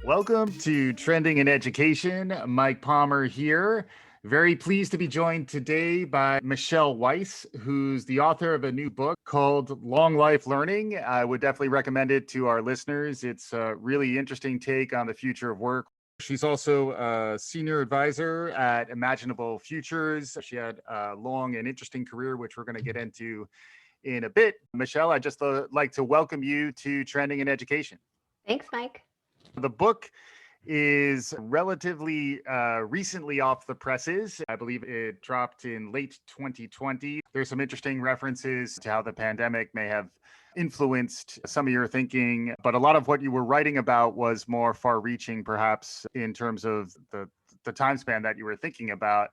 Welcome to Trending in Education. Mike Palmer here. Very pleased to be joined today by Michelle Weise, who's the author of a new book called Long Life Learning. I would definitely recommend it to our listeners. It's a really interesting take on the future of work. She's also a senior advisor at Imaginable Futures. She had a long and interesting career, which we're going to get into in a bit. Michelle, I'd just like to welcome you to Trending in Education. Thanks, Mike. The book is relatively recently off the presses. I believe it dropped in late 2020. There's some interesting references to how the pandemic may have influenced some of your thinking, but a lot of what you were writing about was more far-reaching, perhaps, in terms of the time span that you were thinking about.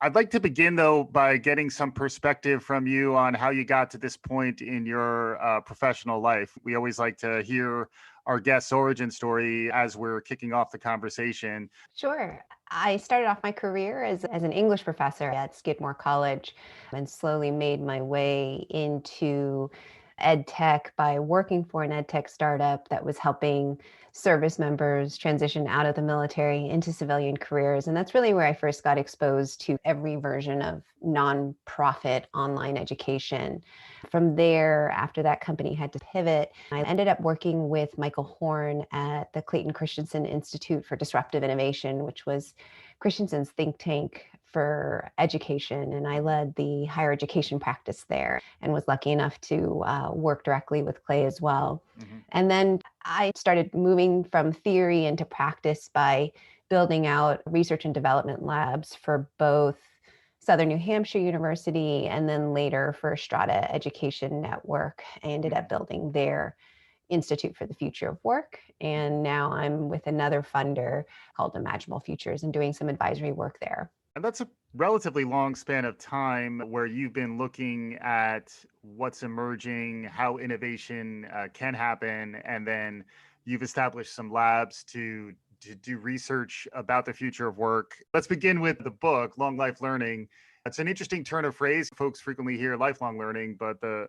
I'd like to begin, though, by getting some perspective from you on how you got to this point in your professional life. We always like to hear our guest's origin story as we're kicking off the conversation. Sure. I started off my career as an English professor at Skidmore College and slowly made my way into ed tech by working for an ed tech startup that was helping service members transition out of the military into civilian careers. And that's really where I first got exposed to every version of nonprofit online education. From there, after that company had to pivot, I ended up working with Michael Horn at the Clay Christensen Institute for Disruptive Innovation, which was Christensen's think tank for education. And I led the higher education practice there and was lucky enough to work directly with Clay as well. Mm-hmm. And then I started moving from theory into practice by building out research and development labs for both Southern New Hampshire University and then later for Strata Education Network. I ended up building their Institute for the Future of Work. And now I'm with another funder called Imaginable Futures and doing some advisory work there. And that's a relatively long span of time where you've been looking at what's emerging, how innovation can happen, and then you've established some labs to do research about the future of work. Let's begin with the book, Long Life Learning. It's an interesting turn of phrase. Folks frequently hear lifelong learning, but the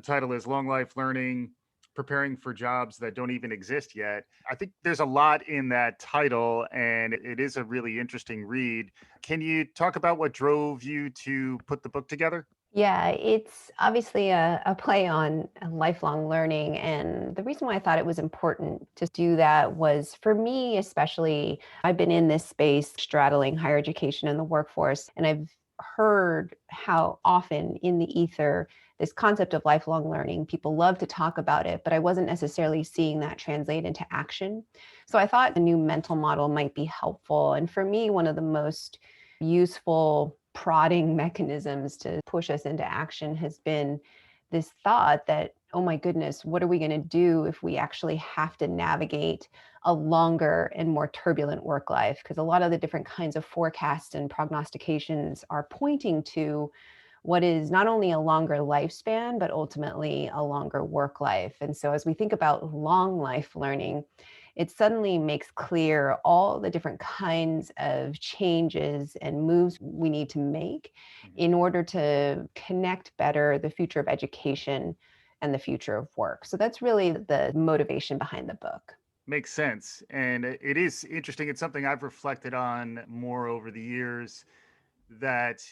title is Long Life Learning, Preparing for Jobs That Don't Even Exist Yet. I think there's a lot in that title, and it is a really interesting read. Can you talk about what drove you to put the book together? Yeah, it's obviously a play on lifelong learning. And the reason why I thought it was important to do that was, for me especially, I've been in this space straddling higher education and the workforce, and I've heard how often in the ether this concept of lifelong learning, people love to talk about it, but I wasn't necessarily seeing that translate into action. So I thought a new mental model might be helpful. And for me, one of the most useful prodding mechanisms to push us into action has been this thought that, oh my goodness, what are we going to do if we actually have to navigate a longer and more turbulent work life? Because a lot of the different kinds of forecasts and prognostications are pointing to what is not only a longer lifespan, but ultimately a longer work life. And so as we think about long life learning, it suddenly makes clear all the different kinds of changes and moves we need to make in order to connect better the future of education and the future of work. So that's really the motivation behind the book. Makes sense. And it is interesting. It's something I've reflected on more over the years, that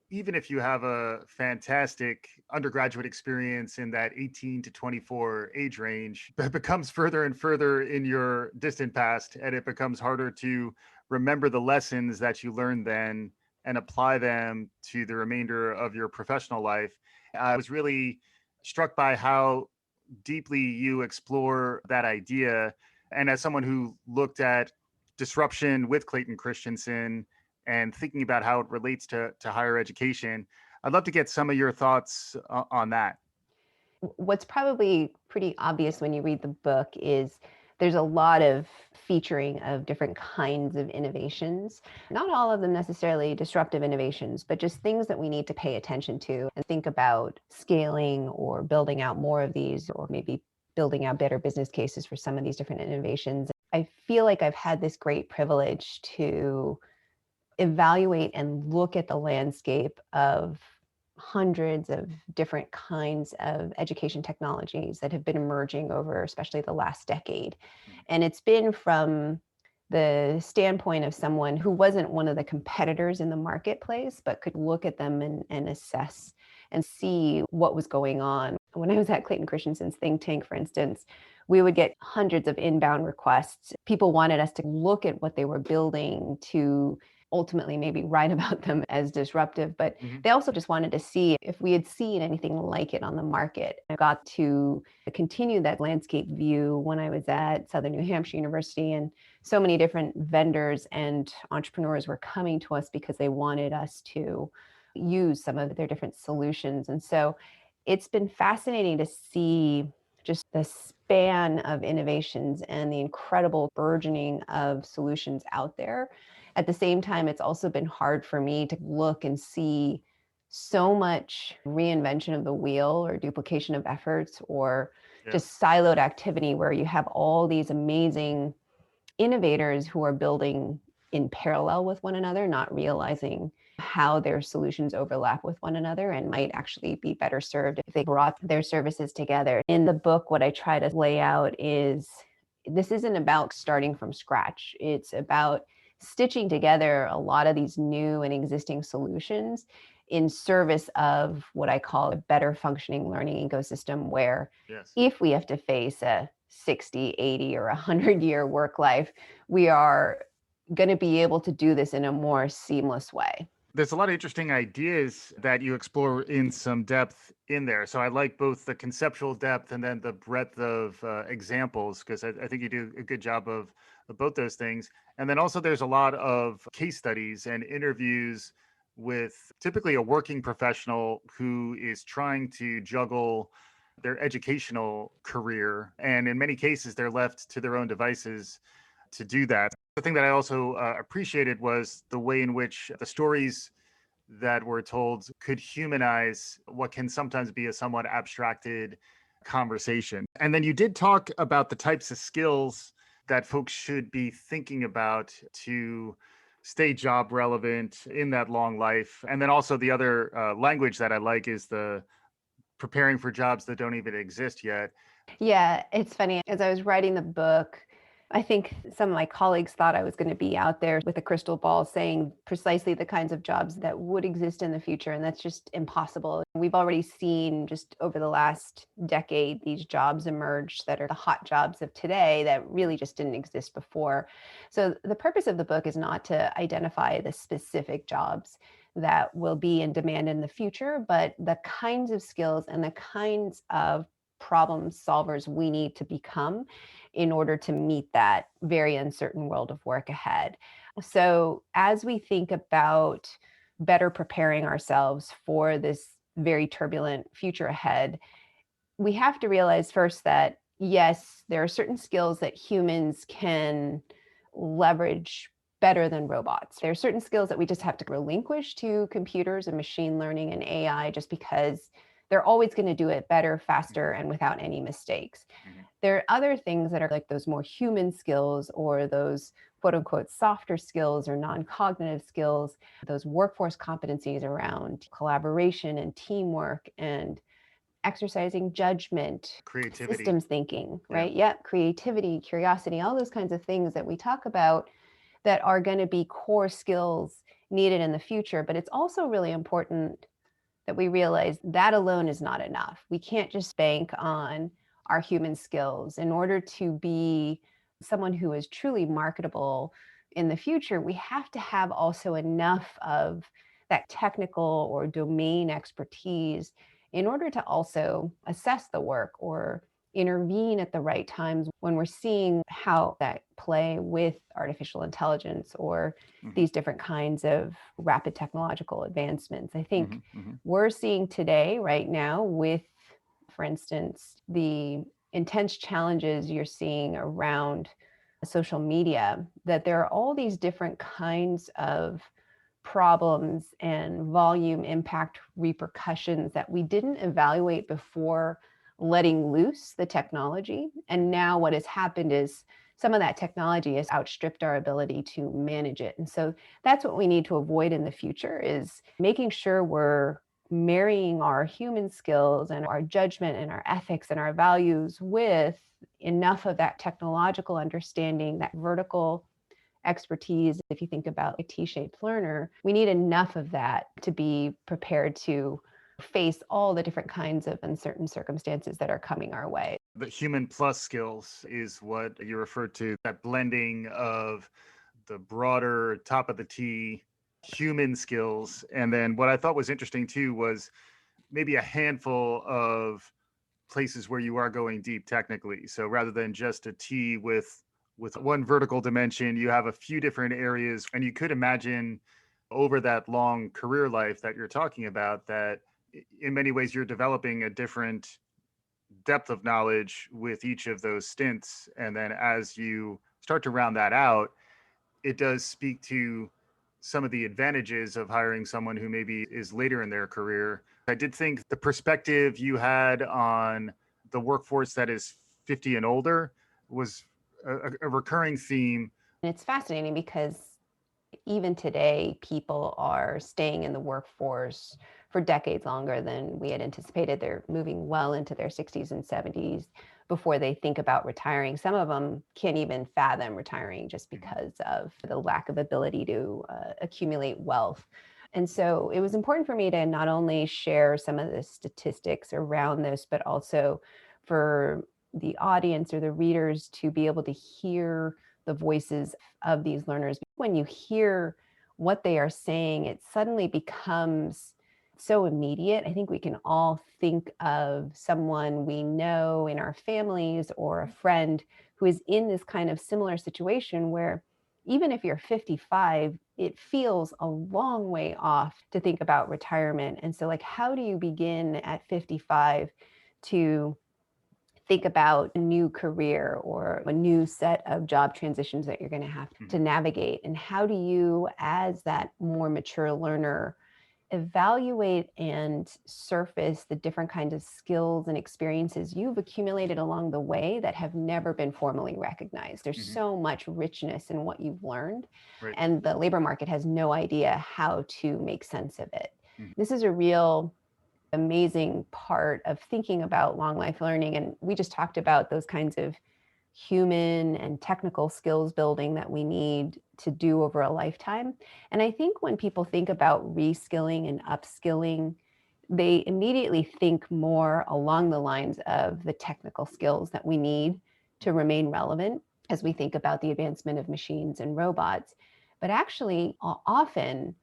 even if you have a fantastic undergraduate experience in that 18 to 24 age range, it becomes further and further in your distant past, and it becomes harder to remember the lessons that you learned then and apply them to the remainder of your professional life. I was really struck by how deeply you explore that idea. And as someone who looked at disruption with Clayton Christensen and thinking about how it relates to higher education, I'd love to get some of your thoughts on that. What's probably pretty obvious when you read the book is there's a lot of featuring of different kinds of innovations, not all of them necessarily disruptive innovations, but just things that we need to pay attention to and think about scaling or building out more of these, or maybe building out better business cases for some of these different innovations. I feel like I've had this great privilege to evaluate and look at the landscape of hundreds of different kinds of education technologies that have been emerging over especially the last decade. Mhm. And it's been from the standpoint of someone who wasn't one of the competitors in the marketplace, but could look at them and assess and see what was going on. When I was at Clayton Christensen's think tank, for instance, we would get hundreds of inbound requests. People wanted us to look at what they were building to ultimately maybe write about them as disruptive, but Mhm. they also just wanted to see if we had seen anything like it on the market. I got to continue that landscape view when I was at Southern New Hampshire University, and so many different vendors and entrepreneurs were coming to us because they wanted us to use some of their different solutions. And so it's been fascinating to see just the span of innovations and the incredible burgeoning of solutions out there. At the same time, it's also been hard for me to look and see so much reinvention of the wheel or duplication of efforts or Yeah. just siloed activity where you have all these amazing innovators who are building in parallel with one another, not realizing how their solutions overlap with one another and might actually be better served if they brought their services together. In the book, what I try to lay out is this isn't about starting from scratch. It's about stitching together a lot of these new and existing solutions in service of what I call a better functioning learning ecosystem, where Yes. if we have to face a 60, 80, or 100-year work life, we are going to be able to do this in a more seamless way. There's a lot of interesting ideas that you explore in some depth in there. So I like both the conceptual depth and then the breadth of examples, because I think you do a good job of both those things. And then also there's a lot of case studies and interviews with typically a working professional who is trying to juggle their educational career. And in many cases, they're left to their own devices to do that. The thing that I also appreciated was the way in which the stories that were told could humanize what can sometimes be a somewhat abstracted conversation. And then you did talk about the types of skills that folks should be thinking about to stay job relevant in that long life. And then also the other language that I like is the preparing for jobs that don't even exist yet. Yeah, it's funny. As I was writing the book, I think some of my colleagues thought I was going to be out there with a crystal ball saying precisely the kinds of jobs that would exist in the future. And that's just impossible. We've already seen just over the last decade these jobs emerge that are the hot jobs of today that really just didn't exist before. So the purpose of the book is not to identify the specific jobs that will be in demand in the future, but the kinds of skills and the kinds of problem solvers we need to become in order to meet that very uncertain world of work ahead. So, as we think about better preparing ourselves for this very turbulent future ahead, we have to realize first that yes, there are certain skills that humans can leverage better than robots. There are certain skills that we just have to relinquish to computers and machine learning and AI just because they're always going to do it better, faster, and without any mistakes. Mhm. There are other things that are like those more human skills or those quote unquote softer skills or non cognitive skills, those workforce competencies around collaboration and teamwork and exercising judgment, Creativity. systems thinking, Yeah. right? Yep, creativity, curiosity, all those kinds of things that we talk about that are going to be core skills needed in the future. But it's also really important that we realize that alone is not enough. We can't just bank on our human skills. In order to be someone who is truly marketable in the future, we have to have also enough of that technical or domain expertise in order to also assess the work or intervene at the right times when we're seeing how that play with artificial intelligence or Hmm. these different kinds of rapid technological advancements. I think Hmm. Hmm. we're seeing today, right now, with, for instance, the intense challenges you're seeing around social media, that there are all these different kinds of problems and volume impact repercussions that we didn't evaluate before letting loose the technology. And now what has happened is some of that technology has outstripped our ability to manage it. And so that's what we need to avoid in the future is making sure we're marrying our human skills and our judgment and our ethics and our values with enough of that technological understanding, that vertical expertise. If you think about a T-shaped learner, we need enough of that to be prepared to face all the different kinds of uncertain circumstances that are coming our way. The human plus skills is what you referred to, that blending of the broader top of the T human skills. And then what I thought was interesting too was maybe a handful of places where you are going deep technically. So rather than just a T with one vertical dimension, you have a few different areas, and you could imagine over that long career life that you're talking about that in many ways you're developing a different depth of knowledge with each of those stints. And then as you start to round that out, it does speak to some of the advantages of hiring someone who maybe is later in their career. I did think the perspective you had on the workforce that is 50 and older was a recurring theme. And it's fascinating because even today, people are staying in the workforce for decades longer than we had anticipated. They're moving well into their 60s and 70s before they think about retiring. Some of them can't even fathom retiring just because of the lack of ability to accumulate wealth. And so it was important for me to not only share some of the statistics around this, but also for the audience or the readers to be able to hear the voices of these learners. When you hear what they are saying, it suddenly becomes so immediate. I think we can all think of someone we know in our families or a friend who is in this kind of similar situation where even if you're 55, it feels a long way off to think about retirement. And so, like, how do you begin at 55 to think about a new career or a new set of job transitions that you're going to have to navigate? And how do you, as that more mature learner, evaluate and surface the different kinds of skills and experiences you've accumulated along the way that have never been formally recognized? There's so much richness in what you've learned, Right. and the labor market has no idea how to make sense of it. This is a real amazing part of thinking about long life learning. And we just talked about those kinds of human and technical skills building that we need to do over a lifetime. And I think when people think about reskilling and upskilling, they immediately think more along the lines of the technical skills that we need to remain relevant as we think about the advancement of machines and robots. But actually, often,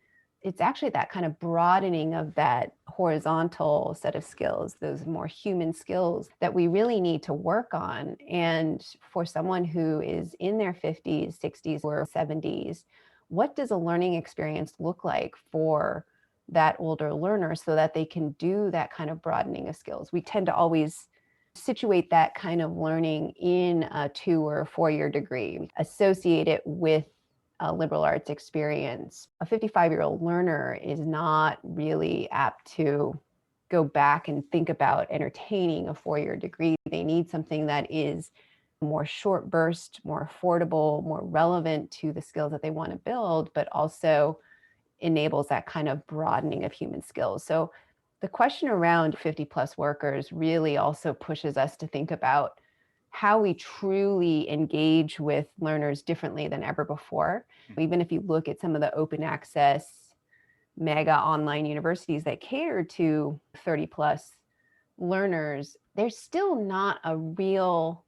it's actually that kind of broadening of that horizontal set of skills, those more human skills that we really need to work on. And for someone who is in their 50s, 60s, or 70s, what does a learning experience look like for that older learner so that they can do that kind of broadening of skills? We tend to always situate that kind of learning in a 2 or 4-year degree, associate it with a liberal arts experience. A 55-year-old learner is not really apt to go back and think about entertaining a 4-year degree. They need something that is more short burst, more affordable, more relevant to the skills that they want to build, but also enables that kind of broadening of human skills. So the question around 50 plus workers really also pushes us to think about how we truly engage with learners differently than ever before. Even if you look at some of the open access mega online universities that cater to 30 plus learners, there's still not a real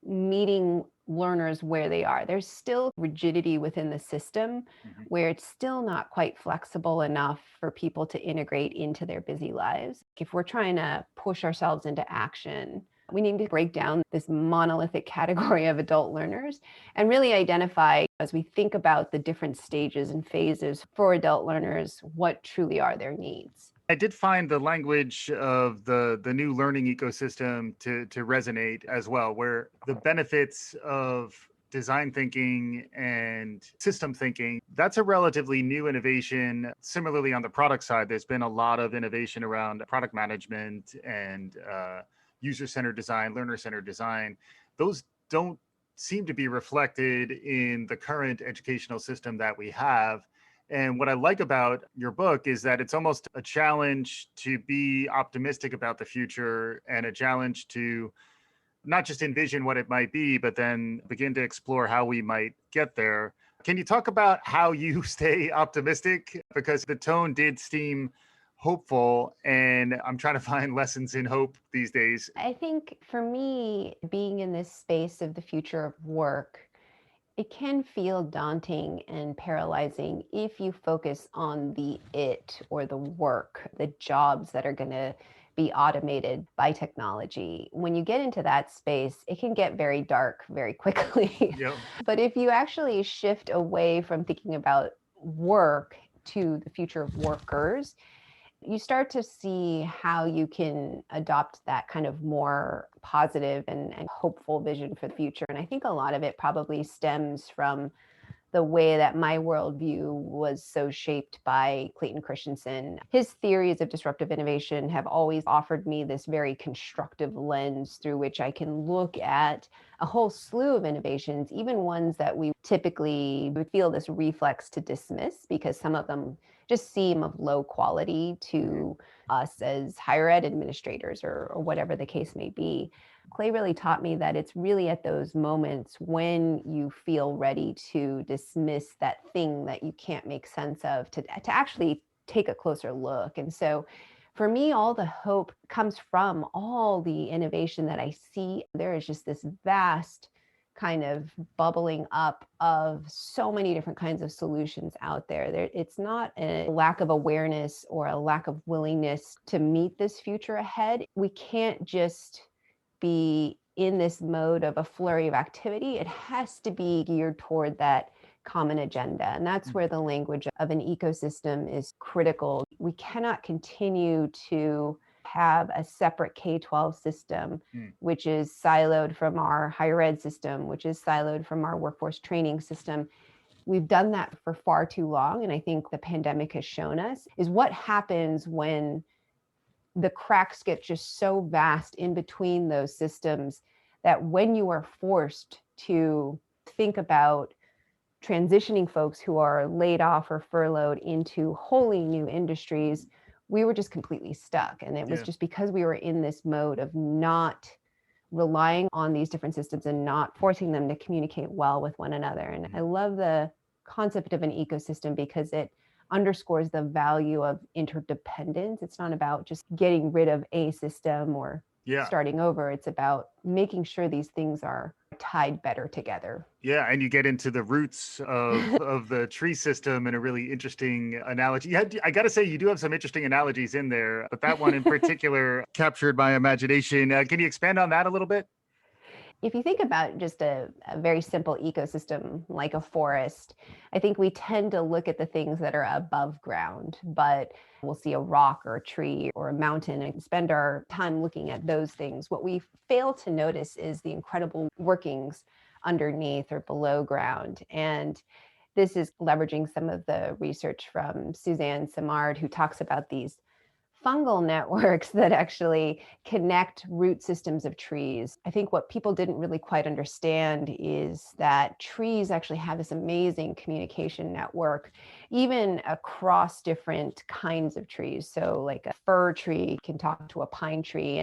meeting learners where they are. There's still rigidity within the system where it's still not quite flexible enough for people to integrate into their busy lives. If we're trying to push ourselves into action, we need to break down this monolithic category of adult learners and really identify, as we think about the different stages and phases for adult learners, what truly are their needs. I did find the language of the new learning ecosystem to resonate as well, where the benefits of design thinking and system thinking, that's a relatively new innovation. Similarly, on the product side, there's been a lot of innovation around product management and user-centered design, learner-centered design. Those don't seem to be reflected in the current educational system that we have. And what I like about your book is that it's almost a challenge to be optimistic about the future and a challenge to not just envision what it might be, but then begin to explore how we might get there. Can you talk about how you stay optimistic? Because the tone did seem hopeful, and I'm trying to find lessons in hope these days. I think for me, being in this space of the future of work, it can feel daunting and paralyzing if you focus on the it or the work, the jobs that are going to be automated by technology. When you get into that space, it can get very dark very quickly. Yep. But if you actually shift away from thinking about work to the future of workers, you start to see how you can adopt that kind of more positive and hopeful vision for the future. And I think a lot of it probably stems from the way that my worldview was so shaped by Clayton Christensen. His theories of disruptive innovation have always offered me this very constructive lens through which I can look at a whole slew of innovations, even ones that we typically would feel this reflex to dismiss because some of them just seem of low quality to us as higher ed administrators or whatever the case may be. Clay really taught me that it's really at those moments when you feel ready to dismiss that thing that you can't make sense of to actually take a closer look. And so for me, all the hope comes from all the innovation that I see. There is just this vast kind of bubbling up of so many different kinds of solutions out there. It's not a lack of awareness or a lack of willingness to meet this future ahead. We can't just be in this mode of a flurry of activity. It has to be geared toward that common agenda. And that's where the language of an ecosystem is critical. We cannot continue to have a separate K-12 system, Mm. which is siloed from our higher ed system, which is siloed from our workforce training system. We've done that for far too long. And I think the pandemic has shown us is what happens when the cracks get just so vast in between those systems that when you are forced to think about transitioning folks who are laid off or furloughed into wholly new industries, we were just completely stuck. And it was Yeah. just because we were in this mode of not relying on these different systems and not forcing them to communicate well with one another. And I love the concept of an ecosystem because it underscores the value of interdependence. It's not about just getting rid of a system or Yeah. starting over. It's about making sure these things are tied better together. Yeah, and you get into the roots of the tree system in a really interesting analogy. I got to say, you do have some interesting analogies in there, but that one in particular captured my imagination. Can you expand on that a little bit? If you think about just a very simple ecosystem like a forest, I think we tend to look at the things that are above ground, but we'll see a rock or a tree or a mountain and spend our time looking at those things. What we fail to notice is the incredible workings underneath or below ground. And this is leveraging some of the research from Suzanne Simard, who talks about these fungal networks that actually connect root systems of trees. I think what people didn't really quite understand is that trees actually have this amazing communication network, even across different kinds of trees. So like a fir tree can talk to a pine tree,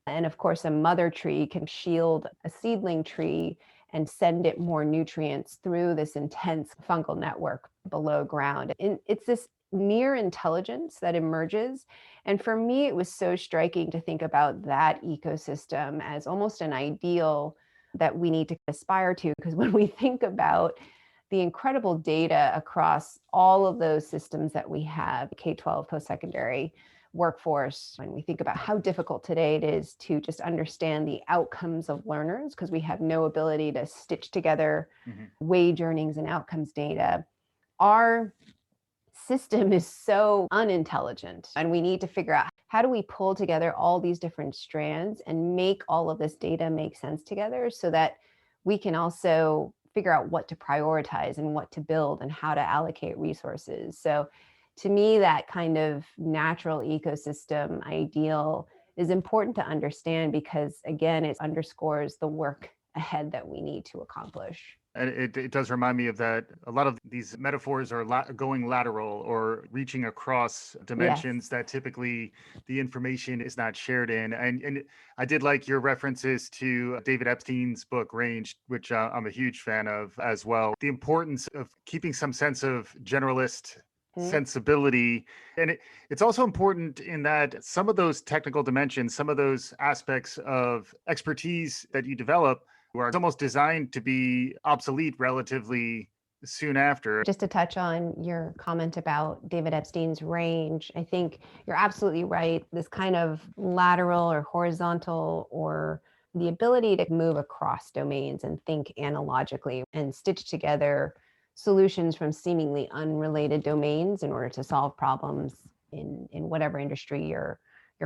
and of course a mother tree can shield a seedling tree and send it more nutrients through this intense fungal network below ground. And it's this near intelligence that emerges. And for me, it was so striking to think about that ecosystem as almost an ideal that we need to aspire to. Because when we think about the incredible data across all of those systems that we have, K-12, post-secondary, workforce, when we think about how difficult today it is to just understand the outcomes of learners, because we have no ability to stitch together Mhm. wage earnings and outcomes data, our system is so unintelligent, and we need to figure out how do we pull together all these different strands and make all of this data make sense together so that we can also figure out what to prioritize and what to build and how to allocate resources. So to me, that kind of natural ecosystem ideal is important to understand because, again, it underscores the work ahead that we need to accomplish. And it does remind me of that. A lot of these metaphors are going lateral or reaching across Yes. dimensions that typically the information is not shared in. And I did like your references to David Epstein's book Range, which I'm a huge fan of as well. The importance of keeping some sense of generalist Mhm. sensibility. And it's also important in that some of those technical dimensions, some of those aspects of expertise that you develop where it's almost designed to be obsolete relatively soon after. Just to touch on your comment about David Epstein's range, I think you're absolutely right. This kind of lateral or horizontal, or the ability to move across domains and think analogically and stitch together solutions from seemingly unrelated domains in order to solve problems in whatever industry you're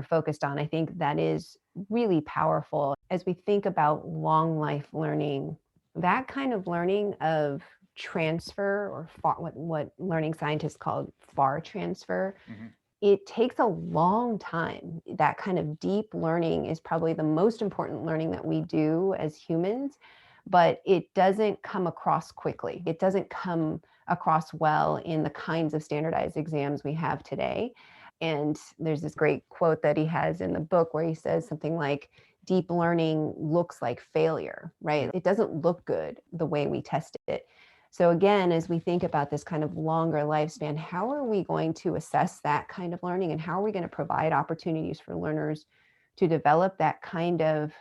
focused on. I think that is really powerful as we think about long life learning. That kind of learning of transfer, or far, what learning scientists call far transfer, Mhm. it takes a long time. That kind of deep learning is probably the most important learning that we do as humans, but it doesn't come across quickly. It doesn't come across well in the kinds of standardized exams we have today. And there's this great quote that he has in the book where he says something like, deep learning looks like failure, right? Yeah. It doesn't look good the way we test it. So again, as we think about this kind of longer lifespan, how are we going to assess that kind of learning, and how are we going to provide opportunities for learners to develop that kind of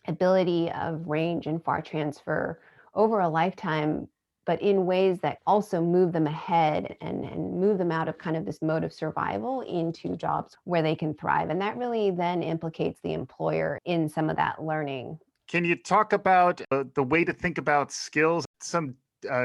ability of range and far transfer over a lifetime, but in ways that also move them ahead and move them out of kind of this mode of survival into jobs where they can thrive. And that really then implicates the employer in some of that learning. Can you talk about the way to think about skills? Some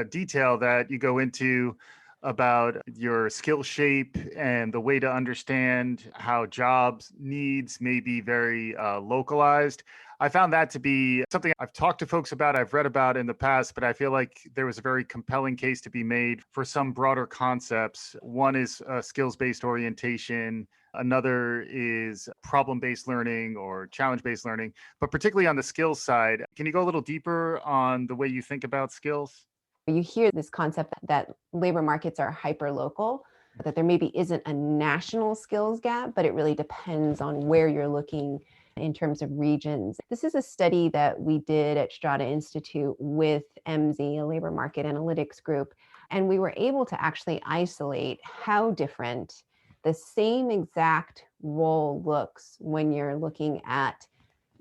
detail that you go into about your skill shape and the way to understand how jobs needs may be very localized. I found that to be something I've talked to folks about, I've read about in the past, but I feel like there was a very compelling case to be made for some broader concepts. One is skills based orientation, another is problem based learning or challenge based learning, but particularly on the skills side. Can you go a little deeper on the way you think about skills? You hear this concept that labor markets are hyper local, that there maybe isn't a national skills gap, but it really depends on where you're looking in terms of regions. This is a study that we did at Strata Institute with MZ, a labor market analytics group, and we were able to actually isolate how different the same exact role looks when you're looking at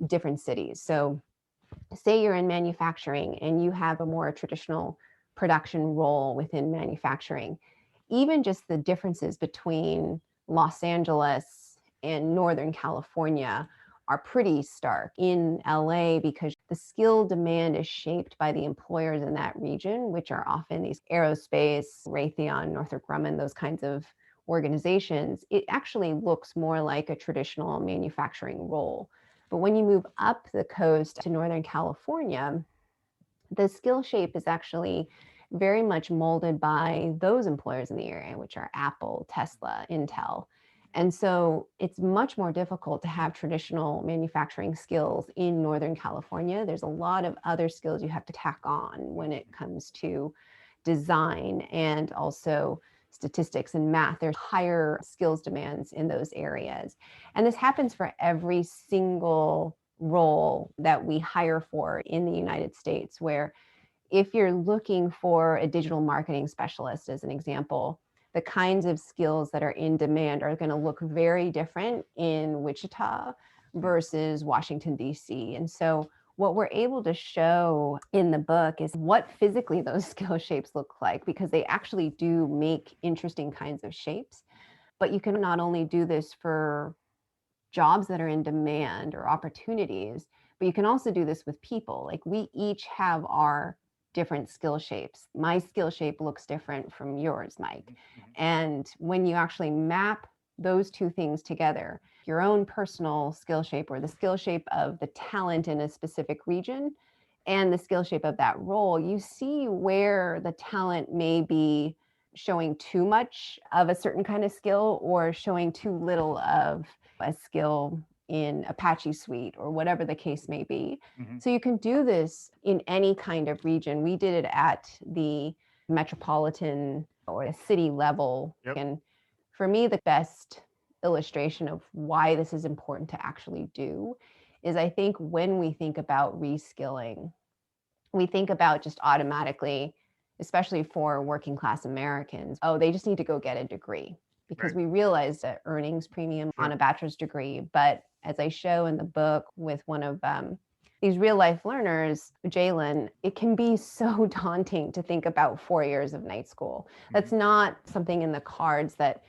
different cities. So say you're in manufacturing and you have a more traditional production role within manufacturing, even just the differences between Los Angeles and Northern California are pretty stark. In LA, because the skill demand is shaped by the employers in that region, which are often these aerospace, Raytheon, Northrop Grumman, those kinds of organizations, it actually looks more like a traditional manufacturing role. But when you move up the coast to Northern California, the skill shape is actually very much molded by those employers in the area, which are Apple, Tesla, Intel. And so it's much more difficult to have traditional manufacturing skills in Northern California. There's a lot of other skills you have to tack on when it comes to design and also statistics and math. There's higher skills demands in those areas. And this happens for every single role that we hire for in the United States, where if you're looking for a digital marketing specialist, as an example, the kinds of skills that are in demand are going to look very different in Wichita versus Washington, D.C. And so what we're able to show in the book is what physically those skill shapes look like, because they actually do make interesting kinds of shapes. But you can not only do this for jobs that are in demand or opportunities, but you can also do this with people. Like, we each have our different skill shapes. My skill shape looks different from yours, Mike. Mhm. And when you actually map those two things together, your own personal skill shape, or the skill shape of the talent in a specific region, and the skill shape of that role, you see where the talent may be showing too much of a certain kind of skill or showing too little of a skill in Apache Suite or whatever the case may be. Hmm. So you can do this in any kind of region. We did it at the metropolitan or a city level. Yep. And for me, the best illustration of why this is important to actually do is I think when we think about reskilling, we think about just automatically, especially for working class Americans, oh, they just need to go get a degree because Right. we realize that earnings premium on Sure. a bachelor's degree. But as I show in the book with one of these real life learners, Jalen, it can be so daunting to think about 4 years of night school. Hmm. That's not something in the cards that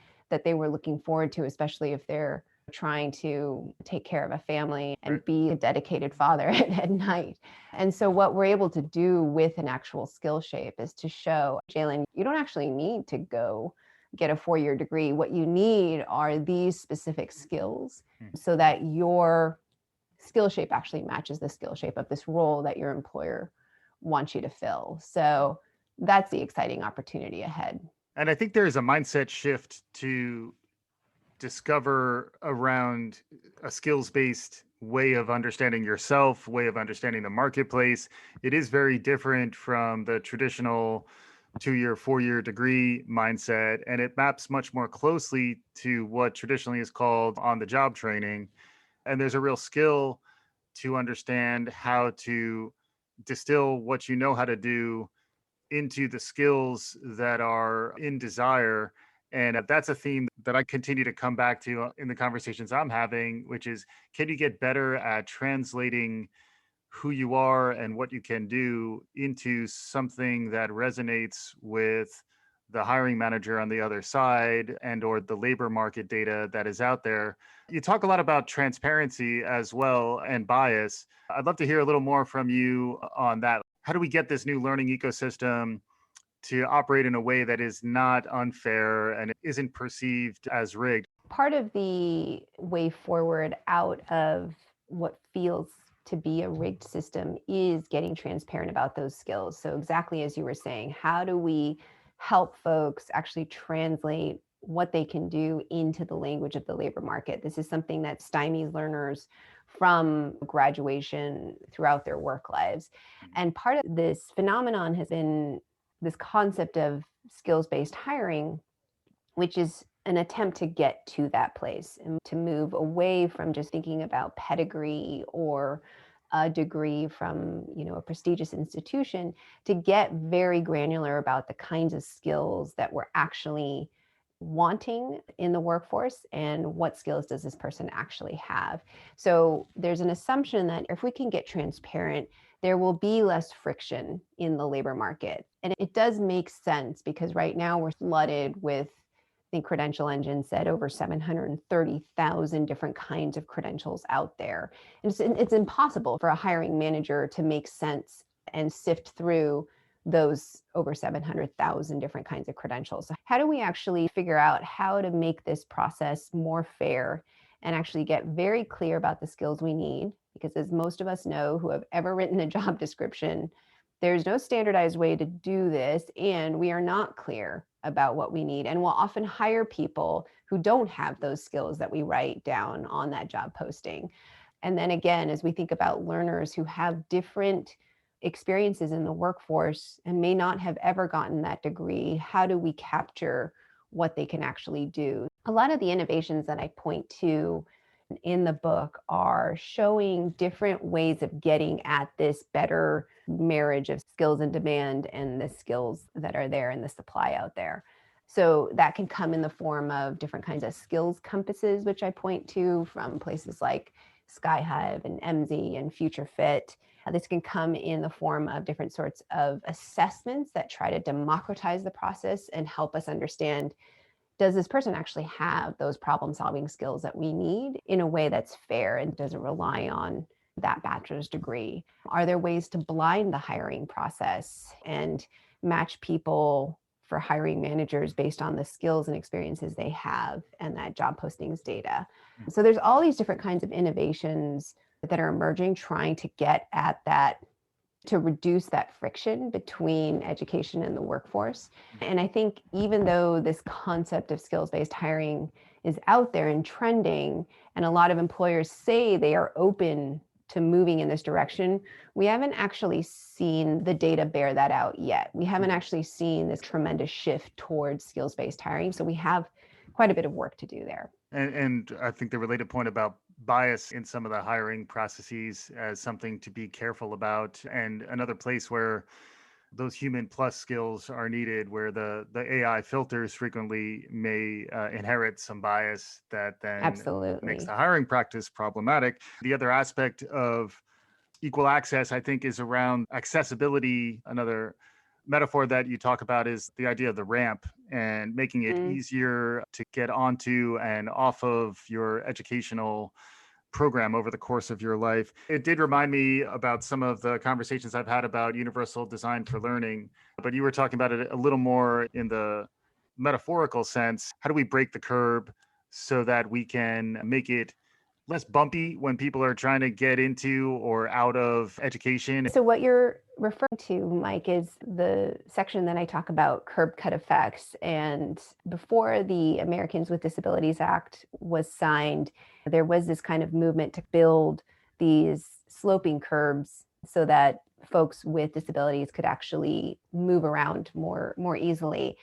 they were looking forward to, especially if they're trying to take care of a family Right. and be a dedicated father at night. And so, what we're able to do with an actual skill shape is to show, Jalen, you don't actually need to go get a 4 year degree. What you need are these specific skills Hmm. so that your skill shape actually matches the skill shape of this role that your employer wants you to fill. So, that's the exciting opportunity ahead. And I think there is a mindset shift to discover around a skills based way of understanding yourself, way of understanding the marketplace. It is very different from the traditional 2 year, 4 year degree mindset. And it maps much more closely to what traditionally is called on the job training. And there's a real skill to understand how to distill what you know how to do into the skills that are in desire. And that's a theme that I continue to come back to in the conversations I'm having, which is, can you get better at translating who you are and what you can do into something that resonates with the hiring manager on the other side and or the labor market data that is out there. You talk a lot about transparency as well and bias. I'd love to hear a little more from you on that. How do we get this new learning ecosystem to operate in a way that is not unfair and isn't perceived as rigged? Part of the way forward out of what feels to be a rigged system is getting transparent about those skills. So, exactly as you were saying, how do we help folks actually translate what they can do into the language of the labor market? This is something that stymies learners from graduation throughout their work lives. And part of this phenomenon has been this concept of skills based hiring, which is an attempt to get to that place and to move away from just thinking about pedigree or a degree from a prestigious institution to get very granular about the kinds of skills that we're actually wanting in the workforce and what skills does this person actually have. So there's an assumption that if we can get transparent, there will be less friction in the labor market. And it does make sense because right now we're flooded with, I think Credential Engine said, over 730,000 different kinds of credentials out there. And it's impossible for a hiring manager to make sense and sift through those over 700,000 different kinds of credentials. So how do we actually figure out how to make this process more fair and actually get very clear about the skills we need? Because as most of us know who have ever written a job description, there's no standardized way to do this, and we are not clear about what we need. And we'll often hire people who don't have those skills that we write down on that job posting. And then again, as we think about learners who have different experiences in the workforce and may not have ever gotten that degree, how do we capture what they can actually do? A lot of the innovations that I point to in the book are showing different ways of getting at this better marriage of skills and demand and the skills that are there and the supply out there. So that can come in the form of different kinds of skills compasses, which I point to from places like Skyhive and MZ and Future Fit. This can come in the form of different sorts of assessments that try to democratize the process and help us understand, does this person actually have those problem solving skills that we need in a way that's fair and doesn't rely on that bachelor's degree? Are there ways to blind the hiring process and match people for hiring managers based on the skills and experiences they have and that job postings data? So there's all these different kinds of innovations that are emerging, trying to get at that, to reduce that friction between education and the workforce. And I think even though this concept of skills-based hiring is out there and trending, and a lot of employers say they are open to moving in this direction, we haven't actually seen the data bear that out yet. We haven't actually seen this tremendous shift towards skills-based hiring. So we have quite a bit of work to do there. And I think the related point about bias in some of the hiring processes as something to be careful about, and another place where those human plus skills are needed, where the AI filters frequently may inherit some bias that then makes Absolutely. the hiring practice problematic. The other aspect of equal access, I think, is around accessibility. Another metaphor that you talk about is the idea of the ramp and making it Mm. easier to get onto and off of your educational program over the course of your life. It did remind me about some of the conversations I've had about universal design for learning, but you were talking about it a little more in the metaphorical sense. How do we break the curb so that we can make it less bumpy when people are trying to get into or out of education? So what you're referring to, Mike, is the section that I talk about curb cut effects. And before the Americans with Disabilities Act was signed, there was this kind of movement to build these sloping curbs so that folks with disabilities could actually move around more easily.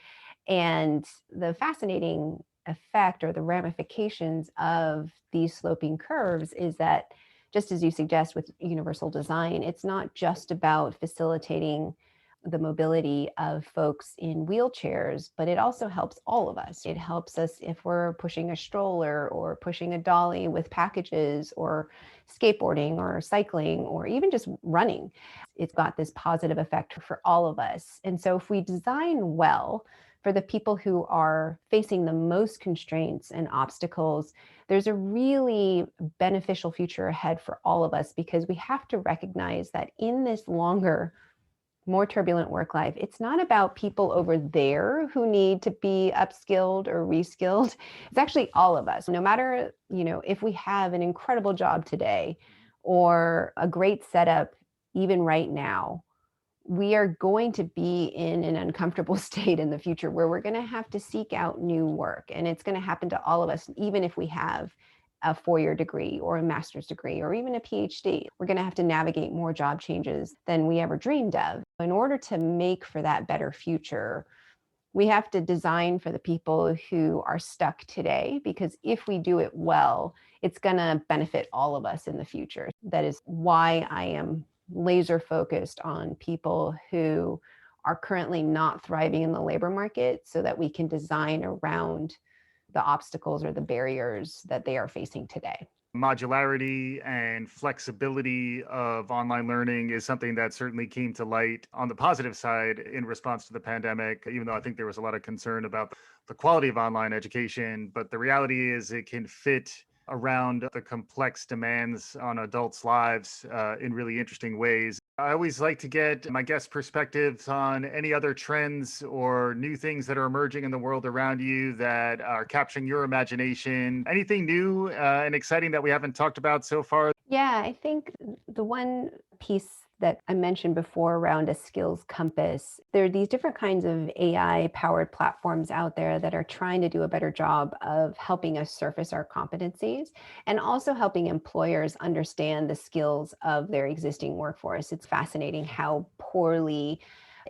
And the fascinating effect or the ramifications of these sloping curves is that, just as you suggest with universal design, it's not just about facilitating the mobility of folks in wheelchairs, but it also helps all of us. It helps us if we're pushing a stroller or pushing a dolly with packages or skateboarding or cycling or even just running. It's got this positive effect for all of us. And so if we design well, for the people who are facing the most constraints and obstacles, there's a really beneficial future ahead for all of us, because we have to recognize that in this longer, more turbulent work life, it's not about people over there who need to be upskilled or reskilled. It's actually all of us. No matter, if we have an incredible job today or a great setup even right now, we are going to be in an uncomfortable state in the future where we're going to have to seek out new work. And it's going to happen to all of us, even if we have a 4-year degree or a master's degree or even a PhD. We're going to have to navigate more job changes than we ever dreamed of. In order to make for that better future, we have to design for the people who are stuck today, because if we do it well, it's going to benefit all of us in the future. That is why I am laser focused on people who are currently not thriving in the labor market, so that we can design around the obstacles or the barriers that they are facing today. Modularity and flexibility of online learning is something that certainly came to light on the positive side in response to the pandemic, even though I think there was a lot of concern about the quality of online education. But the reality is it can fit around the complex demands on adults' lives in really interesting ways. I always like to get my guest perspectives on any other trends or new things that are emerging in the world around you that are capturing your imagination. Anything new and exciting that we haven't talked about so far? Yeah, I think the one piece that I mentioned before around a skills compass, there are these different kinds of AI powered platforms out there that are trying to do a better job of helping us surface our competencies and also helping employers understand the skills of their existing workforce. It's fascinating how poorly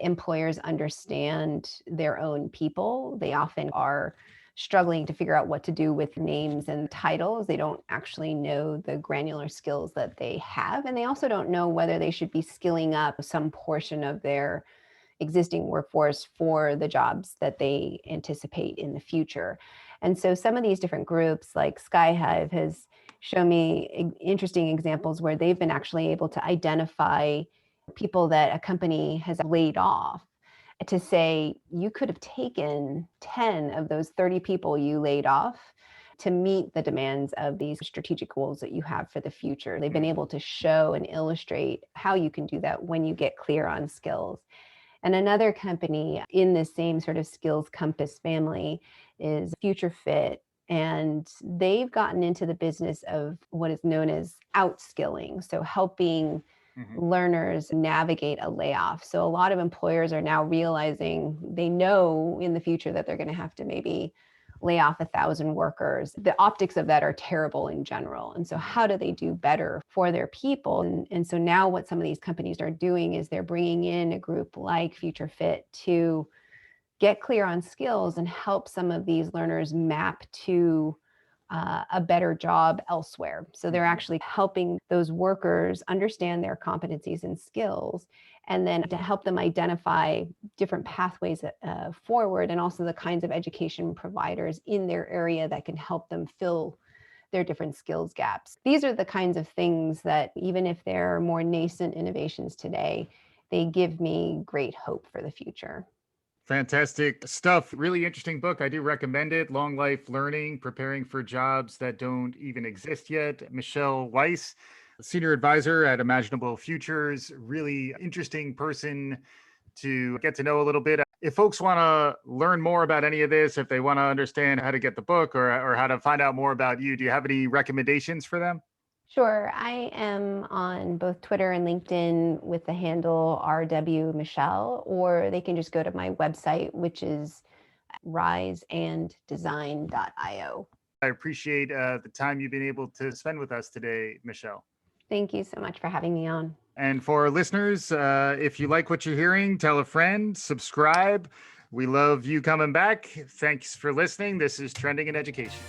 employers understand their own people. They often are struggling to figure out what to do with names and titles. They don't actually know the granular skills that they have. And they also don't know whether they should be skilling up some portion of their existing workforce for the jobs that they anticipate in the future. And so some of these different groups, like Skyhive, has shown me interesting examples where they've been actually able to identify people that a company has laid off, to say you could have taken 10 of those 30 people you laid off to meet the demands of these strategic goals that you have for the future. They've been able to show and illustrate how you can do that when you get clear on skills. And another company in this same sort of skills compass family is Future Fit. And they've gotten into the business of what is known as outskilling. So helping Mhm. learners navigate a layoff. So a lot of employers are now realizing they know in the future that they're going to have to maybe lay off 1,000 workers. The optics of that are terrible in general. And so how do they do better for their people? And so now what some of these companies are doing is they're bringing in a group like Future Fit to get clear on skills and help some of these learners map to a better job elsewhere. So they're actually helping those workers understand their competencies and skills, and then to help them identify different pathways forward, and also the kinds of education providers in their area that can help them fill their different skills gaps. These are the kinds of things that, even if they're more nascent innovations today, they give me great hope for the future. Fantastic stuff. Really interesting book. I do recommend it. Long Life Learning, Preparing for Jobs That Don't Even Exist Yet. Michelle Weise, Senior Advisor at Imaginable Futures. Really interesting person to get to know a little bit. If folks want to learn more about any of this, if they want to understand how to get the book or how to find out more about you, do you have any recommendations for them? Sure. I am on both Twitter and LinkedIn with the handle RW Michelle, or they can just go to my website, which is riseanddesign.io. I appreciate the time you've been able to spend with us today, Michelle. Thank you so much for having me on. And for our listeners, if you like what you're hearing, tell a friend, subscribe. We love you coming back. Thanks for listening. This is Trending in Education.